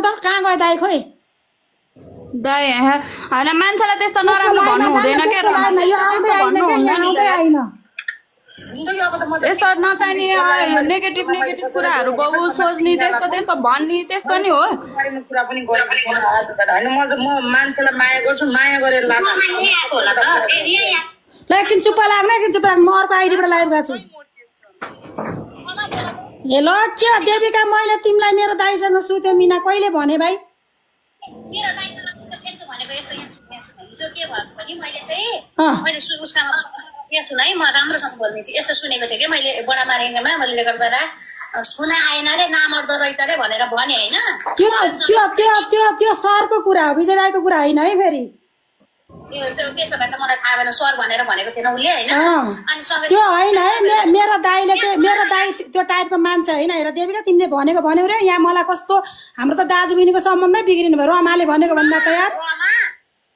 त कहाँ गयो दाइ खोइ दाइ हैन मान्छेलाई त्यस्तो नराम्रो भन्नु हुँदैन के यस्तो नचाहिने नेगेटिभ कुराहरू बाबु सोच्ने त्यस्तो भन्ने त्यस्तो नि हो कुरा पनि हैन म मान्छेलाई माया गर्छु माया गरेर लाग्छ ल एकछिन चुप्प लाग्नु म अर्को आइडीबाट लाइभ गएको छु ए ल के देविका मैले तिमीलाई मेरो दाइसँग सुत्यो मिना कहिले भने भाइ मेरो दाइसँग सुत्यो त्यस्तो भनेको यस्तो हिजो के भएको पनि मैले चाहिँ मैले उसकामा यहाँ सुन है म राम्रोसँग बोल्ने छु यस्तो सुनेको थिएँ कि मैले बडा मारेङ्गमा मैले गर्दा सुना आएन रे नामर्दो रहेछ रे भनेर भने हैन त्यो सरको कुरा हो विजय दाइको कुरा हैन है फेरि त्यो त्यसो भए त मलाई थाहा भएन सर भनेर भनेको थिएन उसले हैन अनि सँगै त्यो हैन है मेरो दाइले चाहिँ मेरो दाइ त्यो टाइपको मान्छे हैन हेर देवीका तिमीले भनेको भन्यौ रे यहाँ मलाई कस्तो हाम्रो त दाजु बहिनीको सम्बन्धै बिग्रिनु भयो रमाले भनेको भन्दा त यार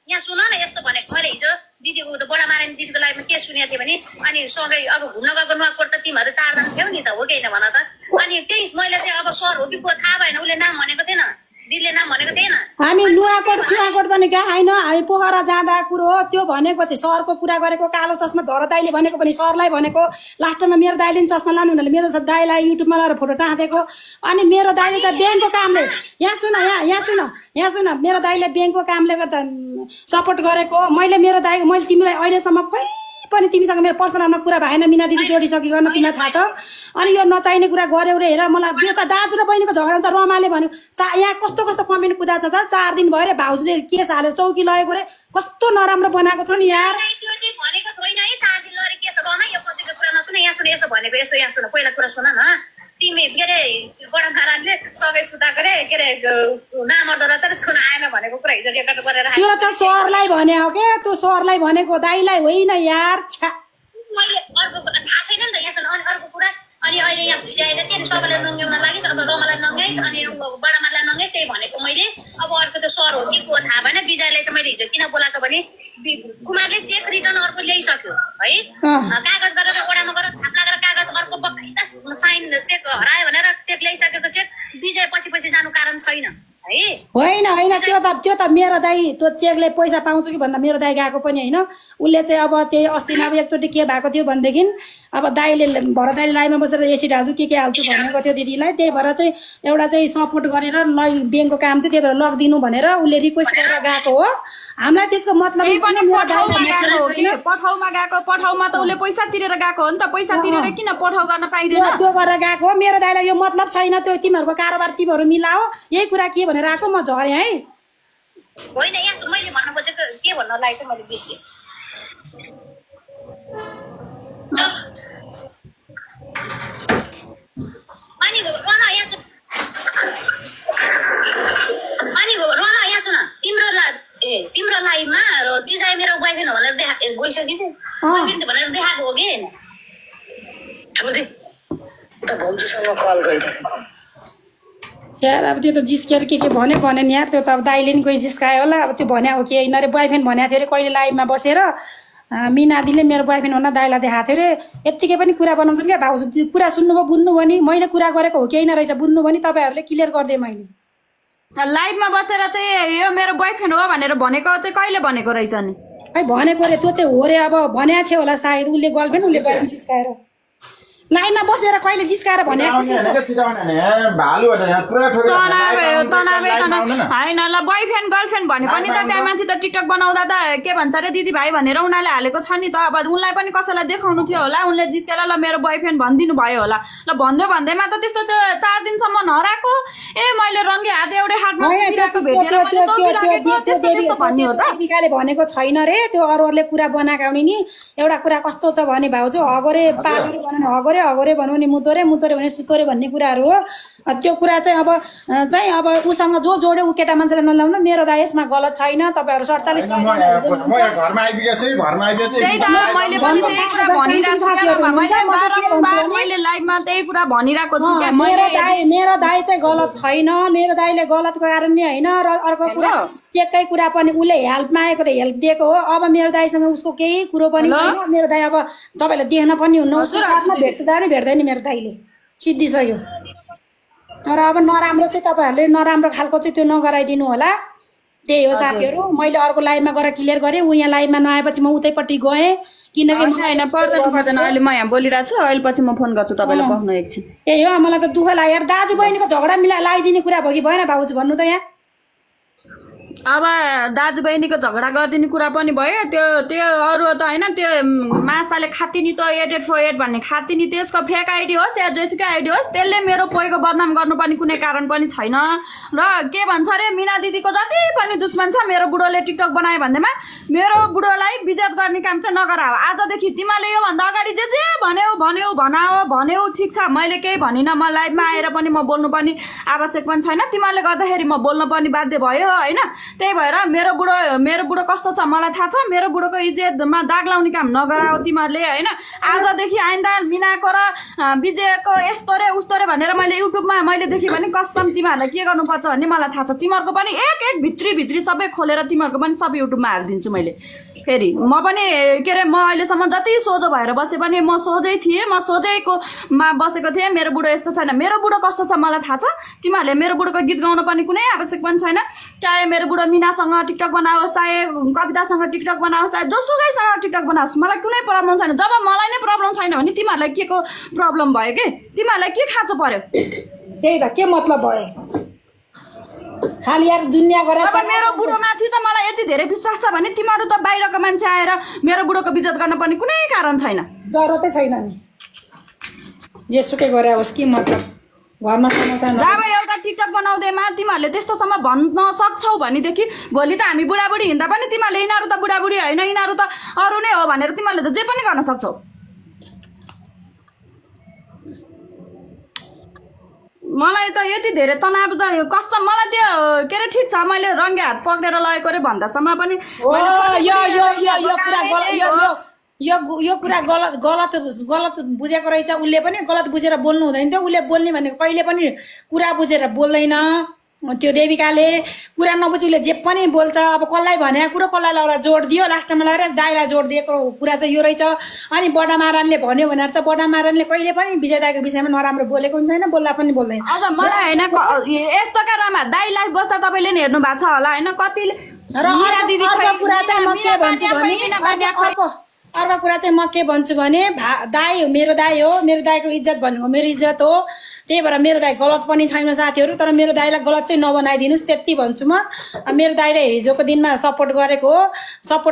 यहाँ सुन न यस्तो भनेको मैले हिजो दिदीको बडा मारेन दिदीको लाइफमा के सुनेको थिएँ भने अनि सँगै अब घुम्न गएको नुवाकोट त तिमीहरू 4 जना थियौ नि त हो कि हैन भन त अनि त्यही मैले चाहिँ अब सर हो कि को थाहा भएन उसले नाम भनेको थिएन दिदीले नाम भनेको थिएन हामी नुवाकोट सुवाकोट पनि गए हैन हामी पोखरा जाँदा कुरो हो त्यो भनेको चाहिँ सरको कुरा गरेको कालो चस्मा धर दाइले भनेको पनि सरलाई भनेको लास्टमा मेरो दाइले नि चस्मा लानु हुनाले मेरो दाइलाई युट्युबमा लगाएर फोटो टाँदेको अनि मेरो दाइले चाहिँ ब्याङ्कको कामले यहाँ सुन मेरो दाइले ब्याङ्कको कामले गर्दा सपोर्ट गरेको मैले मेरो दाइ मैले तिमीलाई अहिलेसम्म कहीँ पनि तिमीसँग मेरो पर्सनलमा कुरा भएन मिना दिदी जोडिसक्यो गर्न तिमीलाई थाहा छ अनि यो नचाहिने कुरा गर्यौ रे हेर मलाई यो त दाजु र बहिनीको झगडा त रमाले भन्यो यहाँ कस्तो कमेन्ट कुदा छ त 4 दिन भयो रे भाउजूले केस हालेर चौकी लगेको रे कस्तो नराम्रो बनाएको छ नि यार त्यो चाहिँ भनेको छैन है 4 दिन लरे केस रमा यो कतिको कुरा नसुन यहाँ सुन यसो भनेको यसो यहाँ सुन पहिला कुरा सुन न तिमी के रे बडा महाराजले सबै सुताको रे के रे नामर्दो रहेछ रे छुन आएन भनेको कुरा हिजो रेकर्ड गरेर त्यो त सरलाई भने हो के त्यो सरलाई भनेको दाइलाई होइन यार मैले अर्को कुरा थाहा छैन नि त यहाँ सुन अनि अर्को कुरा अनि अहिले यहाँ खुसी आएर त्यही सबैलाई नङ्ग्याउन लागिस् अब रमालाई नङ्ग्याइस् अनि बडामालाई नङ्ग्याइस् त्यही भनेको मैले अब अर्को त सर हो कि को थाहा भएन विजयलाई चाहिँ मैले हिजो किन बोलाएको भने कुमारले चेक रिटर्न अर्को ल्याइसक्यो है कागज गरेर ओडामा गएर छाप्ला गरेर कागज अर्को बकाइदा साइन चेक हरायो भनेर चेक ल्याइसकेको चेक विजय पछि जानु कारण छैन होइन त्यो त मेरो दाइ त्यो चेकले पैसा पाउँछ कि भन्दा मेरो दाइ गएको पनि होइन उसले चाहिँ अब त्यही अस्ति अब एकचोटि के भएको थियो भनेदेखि अब दाइले भर दाइले लाइनमा बसेर एसिड हाल्छु के हाल्छु भनेको थियो दिदीलाई त्यही भएर चाहिँ एउटा चाहिँ सपोर्ट गरेर ब्याङ्कको काम थियो त्यही भएर लगिदिनु भनेर उसले रिक्वेस्ट गरेर गएको हो हामीलाई त्यसको मतलब पठाउमा त उसले पैसा तिरेर गएको हो नि त पैसा तिरेर किन पठाउ गर्न पाइदैन त्यो गरेर गएको हो मेरो दाइलाई यो मतलब छैन त्यो तिमीहरूको कारोबार तिमीहरू मिलाओ यही कुरा के भनेर आएको म झरे है होइन यहाँ मैले भन्न खोजेको के भन्न लागेको मैले बिर्सेँ अनि रोना यहाँ सुन तिम्रो लाइभमा विजय मेरो बोयफ्रेन्ड भनेर गइसकेको थियो भनेर देखाएको हो कि भन्जुसँग कल गरिरहेको यार अब त्यो त जिस्केर के भने नि यार त्यो त अब दाइले नि कोही जिस्कायो होला अब त्यो भन्या हो कि होइन अरे बोयफ्रेन्ड भनेको थियो अरे कहिले लाइभमा बसेर मिनादीले मेरो बोयफ्रेन्ड भन्दा दाइलाई देखाएको थियो अरे यत्तिकै पनि कुरा बनाउँछन् क्या भाउजू त्यो कुरा सुन्नुभयो बुझ्नुभयो नि मैले कुरा गरेको हो कि होइन रहेछ बुझ्नुभयो नि तपाईँहरूले क्लियर गरिदिएँ मैले लाइभमा बसेर चाहिँ यो मेरो बोयफ्रेन्ड हो भनेर भनेको चाहिँ कहिले भनेको रहेछ नि खै भनेको रे त्यो चाहिँ हो रे अब भनेको थियो होला सायद उसले गर्लफ्रेन्ड उसले बोयफ्रेन्ड जिस्काएर लाइनमा बसेर कहिले जिस्काएर भने होइन ल बोयफ्रेन्ड गर्लफ्रेन्ड भने पनि त त्यहाँ मान्छे त टिकटक बनाउँदा त के भन्छ अरे दिदी भाइ भनेर उनीहरूले हालेको छ नि त अब उनलाई पनि कसैलाई देखाउनु थियो होला उनले जिस्केर ल मेरो बोयफ्रेन्ड भनिदिनु भयो होला ल भन्दैमा त त्यस्तो त 4 दिनसम्म नराको मैले रङ्गे हात एउटै हातमा भन्ने हो त भनेको छैन रे त्यो अरूहरूले कुरा बनाउने नि एउटा कुरा कस्तो छ भने भाउजू हगरे पागरे भन्नु हगरे भनौँ नि मुतोरे भने सुतोरे भन्ने कुराहरू हो त्यो कुरा चाहिँ अब उसँग जो जोड्यो ऊ केटा मान्छेलाई नलाउनु मेरो दाइ यसमा गलत छैन तपाईँहरू 47 मेरो दाइ चाहिँ गलत छैन मेरो दाइले गलतको कारण नि होइन र अर्को कुरा चेककै कुरा पनि उसले हेल्प मागेको र हेल्प दिएको हो अब मेरो दाइसँग उसको केही कुरो पनि छैन मेरो दाइ अब तपाईँले देख्न पनि हुन्न उसको साथमा भेट्दैन मेरो दाइले सिद्धिसक्यो तर अब नराम्रो चाहिँ तपाईँहरूले नराम्रो खालको चाहिँ त्यो नगराइदिनु होला। त्यही हो साथीहरू। मैले अर्को लाइभमा गएर क्लियर गरेँ, ऊ यहाँ लाइभमा नआएपछि म उतैपट्टि गएँ किनकि होइन पर्दैन अहिले म यहाँ बोलिरहेको छु। अहिले पछि म फोन गर्छु तपाईँलाई बस्नु एकछिन। त्यही हो, मलाई त दुःख लाग्यो यार। दाजु बहिनीको झगडा लगाइदिने कुरा भयो कि भएन भाउजू भन्नु त यहाँ। अब दाजु बहिनीको झगडा गरिदिने कुरा पनि भयो। त्यो अरू त होइन, त्यो मासाले खातिनी त 8848 भन्ने खातिनी त्यसको फेक आइडी होस् या जेसुकै आइडी होस्, त्यसले मेरो पोइको बदनाम गर्नुपर्ने कुनै कारण पनि छैन। र के भन्छ अरे मिना दिदीको जति पनि दुश्मन छ मेरो बुढोले टिकटक बनायो भन्दैमा मेरो बुढोलाई विजत गर्ने काम चाहिँ नगराओ। आजदेखि तिमीले योभन्दा अगाडि जे भन्यौ ठिक छ, मैले केही भनिनँ। म लाइभमा आएर पनि म बोल्नुपर्ने आवश्यक पनि छैन। तिमीले गर्दाखेरि म बोल्न पनि बाध्य भयो होइन। त्यही भएर मेरो बुढो कस्तो छ मलाई थाहा छ। मेरो बुढोको इज्जतमा दाग लाउने काम नगराओ तिमीहरूले होइन। आजदेखि आइन्दा मिनाको र विजयको यस्तो रे उस्तो रे भनेर मैले युट्युबमा मैले देखेँ भने कसम तिमीहरूलाई के गर्नुपर्छ भन्ने मलाई थाहा छ। तिमीहरूको पनि एक भित्री सबै खोलेर तिमीहरूको पनि सबै युट्युबमा हालिदिन्छु मैले। फेरि म पनि के अरे म अहिलेसम्म जति सोझो भएर बसे पनि म सोझै थिएँ, म सोझैकोमा बसेको थिएँ। मेरो बुढो यस्तो छैन। मेरो बुढो कस्तो छ मलाई थाहा छ। तिमीहरूले मेरो बुढोको गीत गाउनु पनि कुनै आवश्यक पनि छैन। चाहे मेरो बुढो मिनासँग टिकटक बनाओस्, चाहे कवितासँग टिकटक बनाओस्, चाहे जोसुकैसँग टिकटक बनाओस्, मलाई कुनै प्रब्लम छैन। जब मलाई नै प्रब्लम छैन भने तिमीहरूलाई के को प्रब्लम भयो कि? तिमीहरूलाई के खाँचो पर्यो? त्यही त के मतलब भयो खाली यार दुनियाँ गरेर। अब मेरो बुढोमाथि त मलाई यति धेरै विश्वास छ भने तिमीहरू त बाहिरको मान्छे आएर मेरो बुढोको विजत गर्न पनि कुनै कारण छैन। जरुरतै छैन नि, जेसुकै गरे होस् कि मतलब घरमा समस्या न। जब एउटा टिकटक बनाउँदैमा तिमीहरूले त्यस्तोसम्म भन्न सक्छौ भनेदेखि भोलि त हामी बुढाबुढी हिँड्दा पनि तिमीहरूले यिनीहरू त बुढाबुढी होइन, यिनीहरू त अरू नै हो भनेर तिमीहरूले त जे पनि गर्न सक्छौ। मलाई त यति धेरै तनाव त कसम मलाई त्यो के अरे ठिक छ मैले रङ्गे हात पक्रेर लगेको रे भन्दासम्म पनि यो कुरा गलत बुझेको रहेछ। उसले पनि गलत बुझेर बोल्नु हुँदैन थियो। उसले बोल्ने भनेको कहिले पनि कुरा बुझेर बोल्दैन। त्यो देविकाले कुरा नबुझी उसले जे पनि बोल्छ। अब कसलाई भने कुरो कसलाई लगेर जोड दियो, लास्टमा लगेर दाइलाई जोड दिएको कुरा चाहिँ यो रहेछ। अनि बडा महारानीले भन्यो भनेर चाहिँ बडा महारानीले कहिले पनि विजय दाइको विषयमा नराम्रो बोलेको पनि छैन, बोल्दा पनि बोल्दैन। अझ मलाई होइन यस्तो रमा दाइ लाइफ बस्दा तपाईँले नि हेर्नु भएको छ होला होइन। कतिले अर्को कुरा चाहिँ म के भन्छु भने दाइ मेरो दाइ हो, मेरो दाइको इज्जत भनेको मेरो इज्जत हो। त्यही भएर मेरो दाइ गलत पनि छैन साथीहरू। तर मेरो दाइलाई गलत चाहिँ नबनाइदिनुहोस् त्यति भन्छु म। मेरो दाइले हिजोको दिनमा सपोर्ट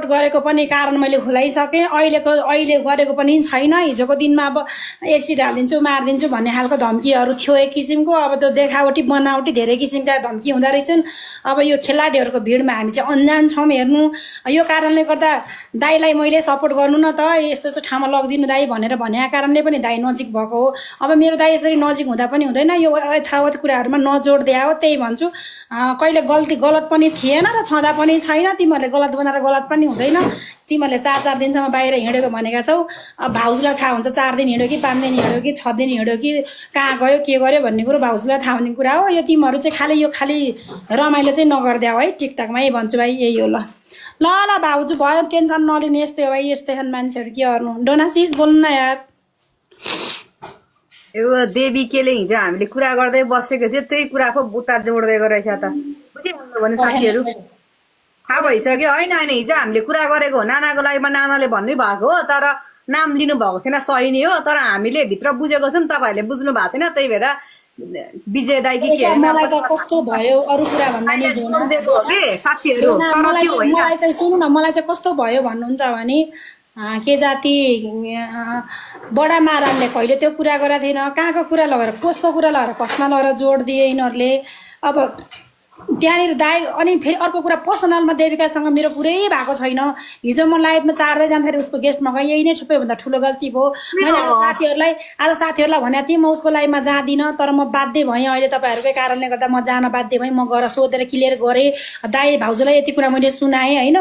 गरेको पनि कारण मैले खुलाइसकेँ। अहिले गरेको पनि छैन। हिजोको दिनमा अब एसिड हालिदिन्छु मारिदिन्छु भन्ने खालको धम्कीहरू थियो एक किसिमको। अब त्यो देखावटी बनावटी धेरै किसिमका धम्की हुँदो रहेछन्। अब यो खेलाडीहरूको भिडमा हामी चाहिँ अन्जान छौँ हेर्नु। यो कारणले गर्दा दाइलाई मैले सपोर्ट गर्नु न त, यस्तो यस्तो ठाउँमा लगिदिनु दाइ भनेर भनेको कारणले पनि दाइ नजिक भएको हो। अब मेरो दाइ यसरी नजिक हुँदा पनि हुँदैन, यो यथावत कुराहरूमा नजोड दिया हो। त्यही भन्छु कहिले गलत पनि थिएन र छँदा पनि छैन। तिमीहरूले गलत बनाएर गलत पनि हुँदैन। तिमीहरूले 4 दिनसम्म बाहिर हिँडेको भनेका छौ। अब भाउजूलाई थाहा हुन्छ 4 दिन हिँड्यो कि 5 दिन हिँड्यो कि 6 दिन हिँड्यो कि कहाँ गयो के गर्यो भन्ने कुरो भाउजूलाई थाहा हुने कुरा हो। यो तिमीहरू चाहिँ खाली रमाइलो चाहिँ नगरिदेऊ है टिकटकमा। यही भन्छु भाइ, यही हो। ल भाउजू भयो, टेन्सन नलिने। यस्तै हो भाइ, यस्तै छन् मान्छेहरू, के गर्नु। डोनासिस बोल्नु न यार। यो देवी केले हिजो हामीले कुरा गर्दै बसेको थियो, त्यही कुराको बुट्टा जोड्दै रहेछ त। बुझिहाल्नु भने साथीहरू थाहा भइसक्यो होइन। हिजो हामीले कुरा गरेको हो नानाको लाइभमा, नानाले भन्नै भएको हो तर नाम लिनु भएको थिएन, सही नै हो। तर हामीले भित्र बुझेको छौँ, तपाईँहरूले बुझ्नु भएको छैन। त्यही भएर विजय दाइ के मलाई त कस्तो भयो अरू कुरा भन्दा नि साथीहरू। मलाई चाहिँ सुन्नु न, मलाई चाहिँ कस्तो भयो भन्नुहुन्छ भने के जाति बडा महाराजले कहिले त्यो कुरा गरेको थिएन। कहाँको कुरा लगेर कसको कुरा लगेर कसमा लगेर जोड दिए यिनीहरूले। अब त्यहाँनिर दाइ अनि फेरि अर्को कुरा पर्सनलमा देविकासँग मेरो पुरै भएको छैन। हिजो म लाइभमा चार्दै जाँदाखेरि उसको गेस्टमा गएँ, यही नै सबैभन्दा ठुलो गल्ती भयो। मैले आज साथीहरूलाई भनेको थिएँ म उसको लाइभमा जाँदिनँ, तर म बाध्य भएँ। अहिले तपाईँहरूकै कारणले गर्दा म जान बाध्य भएँ। म गएर सोधेर क्लियर गरेँ। दाइ भाउजूलाई यति कुरा मैले सुनाएँ होइन।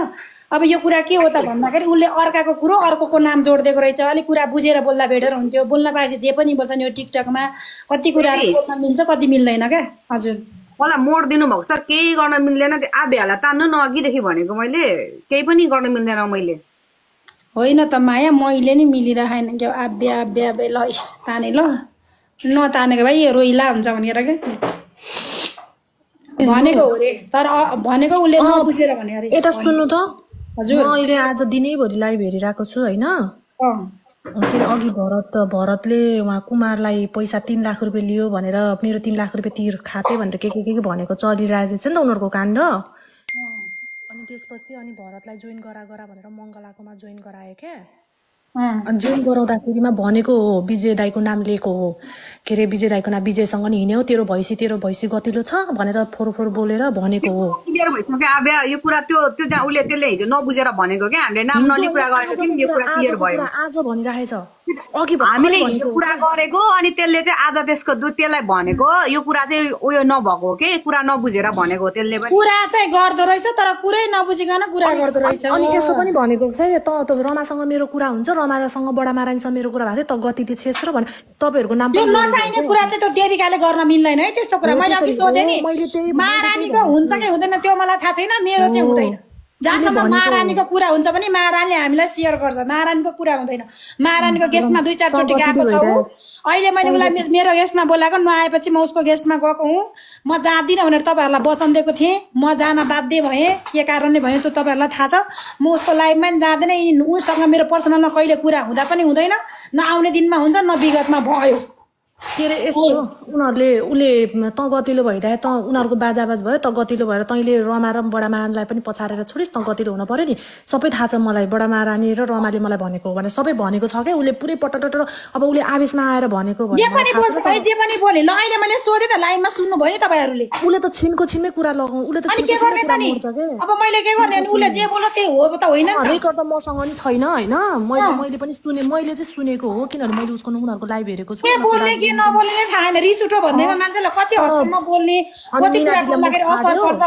अब यो कुरा के हो त भन्दाखेरि उसले अर्काको कुरो अर्कोको नाम जोडिदिएको रहेछ। अलिक कुरा बुझेर बोल्दा बेटर हुन्थ्यो। बोल्न पाएपछि जे पनि बोल्छ नि यो टिकटकमा, कति कुराहरू बोल्न मिल्छ कति मिल्दैन क्या। हजुर मलाई मोड दिनु भएको छ, केही गर्न मिल्दैन। त्यो आबेहरूलाई तान्नु न, अघिदेखि भनेको मैले केही पनि गर्न मिल्दैन। मैले होइन त माया, मैले नि मिलिरहेन क्या। आब्या आब्या ल ताने ल नतानेको भाइ रोइला हुन्छ भनेर के भनेको हो रे तर भनेको उसले नबुझेर भने अरे यता सुन्नु त हजुर म अहिले आज दिनैभरि लाइभ हेरिरहेको छु होइन अघि भरतले उहाँ कुमारलाई पैसा 3 लाख रुपियाँ लियो भनेर मेरो 3 लाख रुपियाँ तिर खाते भनेर के भनेको चलिरहेको छ नि त उनीहरूको काण्ड अनि त्यसपछि अनि भरतलाई जोइन गरा भनेर मङ्गलाकोमा जोइन गराए क्या अनि जोइन गराउँदाखेरिमा भनेको हो विजय दाईको नाम लिएको हो के अरे विजय दाईको नाम विजयसँग नि हिँड्यौ तेरो भैँसी गतिलो छ भनेर फोर बोलेर भनेको हो क्लियर भइसक्यो आबे यो कुरा त्यो जहाँ उसले त्यसले हिजो नबुझेर भनेको क्या हामीले नाम नलिई कुरा गरेको थियौँ यो कुरा क्लियर भयो आज भनिराखेछ अघि हामीले यो कुरा गरेको अनि त्यसले चाहिँ आज त्यसको त्यसलाई भनेको यो कुरा चाहिँ उयो नभएको हो के कुरा नबुझेर भनेको त्यसले पनि कुरा चाहिँ गर्दो रहेछ तर कुरै नबुझिकन कुरा गर्दो रहेछ अनि यसो पनि भनेको छ त रमासँग मेरो कुरा हुन्छ रमासँग बडा महारानीसँग मेरो कुरा भएको थियो त गतिले छेस र भने तपाईहरुको नाम त्यो नचाहिने कुरा चाहिँ त्यो देविकाले गर्न मिल्दैन है त्यस्तो कुरा मैले अघि सोधे नि महारानीको हुन्छ कि हुँदैन त्यो मलाई थाहा छैन मेरो चाहिँ हुँदैन जहाँसम्म महारानीको कुरा हुन्छ भने महारानीले हामीलाई सेयर गर्छ महारानीको कुरा हुँदैन महारानीको गेस्टमा 2-4 चोटि गएको छ उ अहिले मैले उसलाई मेरो गेस्टमा बोलाएको नआएपछि म उसको गेस्टमा गएको हुँ म जाँदिनँ भनेर तपाईहरुलाई वचन दिएको थिएँ म जान बाध्य भएँ के कारणले भयो त्यो तपाईहरुलाई थाहा छ म उसको लाइभमा नि जाँदैन उसँग मेरो पर्सनलमा कहिले कुरा हुँदा पनि हुँदैन न आउने दिनमा हुन्छ न विगतमा भयो के अरे यस्तो उनीहरूले उसले त गतिलो भइरहे त उनीहरूको बाजाबाज भयो त गतिलो भएर तैँले रमा र बडा महारानीलाई पनि पछारेर छोडिस् त गतिलो हुन पर्यो नि सबै थाहा छ मलाई बडा महारानी र रमाले मलाई भनेको हो भने सबै भनेको छ क्या उसले पुरै पटट अब उसले आवेशमा आएर भनेको जे पनि बोल्छ भाइ जे पनि बोले ल अहिले मैले सोधे त लाइनमा सुन्नु भयो नि तपाईहरुले उसले त छिनमै कुरा लगाउ उसले त छिनमै कुरा गर्छ के अब मैले के गर्ने उसले जे बोल्यो त्यही हो त होइन नि रेकर्ड त मसँग नि छैन हैन मैले पनि सुने मैले चाहिँ सुनेको हो किनभने मैले उसको उनीहरुको लाइभ हेरेको छु के बोल्ने के नबोल्ने थाहा छैन रिस उठो भन्दैमा मान्छेलाई कति हदसम्म बोल्ने कति कुरा बोल्दाखेरि असर पर्छ